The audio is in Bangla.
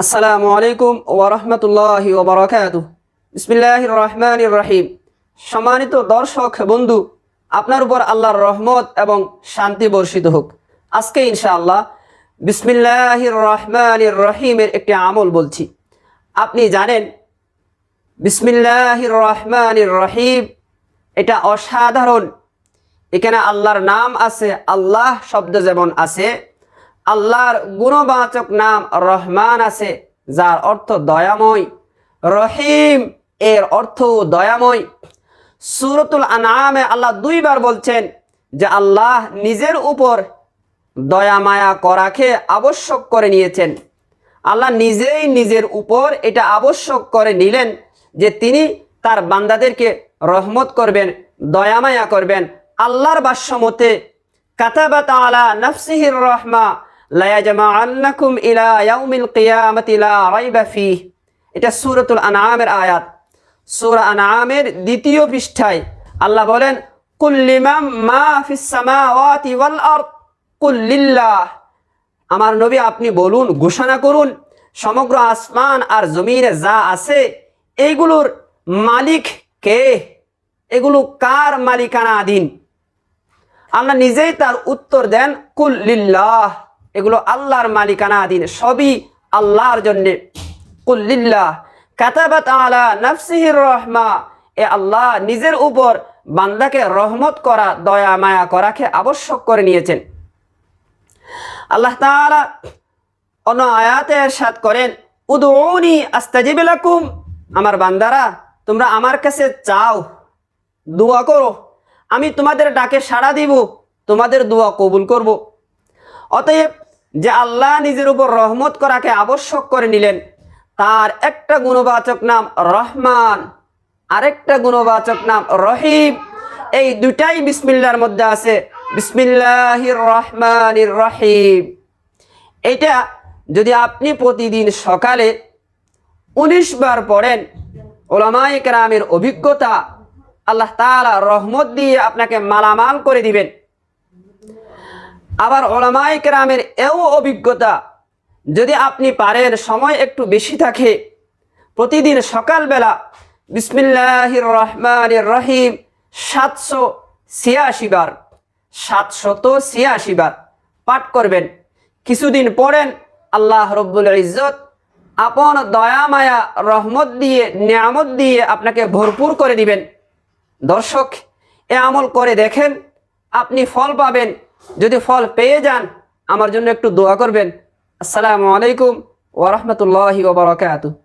আসসালামু আলাইকুম ওয়া রাহমাতুল্লাহি ওয়া বারাকাতুহু। বিসমিল্লাহির রহমানির রহিম। সম্মানিত দর্শক বন্ধু, আপনার উপর আল্লাহর রহমত এবং শান্তি বর্ষিত হোক। আজকে ইনশাআল্লাহ বিসমিল্লাহির রহমানির রহিমের একটি আমল বলছি। আপনি জানেন বিসমিল্লাহির রহমানির রহিম এটা অসাধারণ। এখানে আল্লাহর নাম আছে, আল্লাহ শব্দ যেমন আছে, আল্লাহর গুণবাচক নাম রহমান আছে, যার অর্থ দয়াময়। রহিম এর অর্থ দয়াময়। সূরাতুল আনআমে আল্লাহ দুইবার বলছেন যে আল্লাহ নিজের উপর দয়া মায়া করাকে আবশ্যক করে নিয়েছেন। আল্লাহ নিজেই নিজের উপর এটা আবশ্যক করে নিলেন যে তিনি তার বান্দাদেরকে রহমত করবেন, দয়া মায়া করবেন। আল্লাহর ভাষ্য মতে কাতাবা তাআলা নাফসিহির রাহমা লা ইয়াজমাআন্নাকুম ইলা ইয়াউমিল কিয়ামাতি লা রাইবা ফিহ। এটা সূরাতুল আনআমের আয়াত। সূরা আনআমের দ্বিতীয় পৃষ্ঠায় আল্লাহ বলেন, কুল লিমান মা ফিস সামাওয়াতি ওয়াল আরদ কুল লিল্লাহ। আমার নবী আপনি বলুন, ঘোষণা করুন, সমগ্র আসমান আর জমিনে যা আছে এইগুলোর মালিক কে? এগুলো কার মালিকানাধীন? আল্লাহ নিজেই তার উত্তর দেন, কুল লিল্লাহ। এগুলো আল্লাহর মালিকানাধীন, সবই আল্লাহর জন্য। কুল লিল্লাহ কাতাবা তাআলা নাফসিহির রাহমা। এ আল্লাহ নিজের উপর বান্দাকে রহমত করা, দয়া মায়া করাকে আবশ্যক করে নিয়েছেন। আল্লাহ তাআলা অন্য আয়াতে ইরশাদ করেন, উদউনি আস্তাজিব লাকুম। আমার বান্দারা, তোমরা আমার কাছে চাও, দোয়া করো, আমি তোমাদের ডাকে সাড়া দিব, তোমাদের দোয়া কবুল করব। অতএব যে আল্লাহ নিজের উপর রহমত করাকে আবশ্যক করে নিলেন, তার একটা গুণবাচক নাম রহমান, আরেকটা গুণবাচক নাম রহিম। এই দুটাই বিসমিল্লাহর মধ্যে আছে, বিসমিল্লাহির রহমানির রহিম। এটা যদি আপনি প্রতিদিন সকালে 19 বার পড়েন, উলামায়ে কেরামের অভিজ্ঞতা, আল্লাহ তাআলা রহমত দিয়ে আপনাকে মালামাল করে দিবেন। আবার উলামায়ে কেরামের এও অভিজ্ঞতা, যদি আপনি পারেন, সময় একটু বেশি থাকে, প্রতিদিন সকালবেলা বিসমিল্লাহির রহমানির রহিম 786 বার, 786 বার পাঠ করবেন। কিছুদিন পড়েন, আল্লাহ রব্বুল ইজ্জত আপন দয়া মায়া রহমত দিয়ে, নিয়ামত দিয়ে আপনাকে ভরপুর করে দিবেন। দর্শক, এ আমল করে দেখেন, আপনি ফল পাবেন। যদি ফল পেয়ে যান, আমার জন্য একটু দোয়া করবেন। আসসালামু আলাইকুম ওয়া রাহমাতুল্লাহি ওয়া বারাকাতুহু।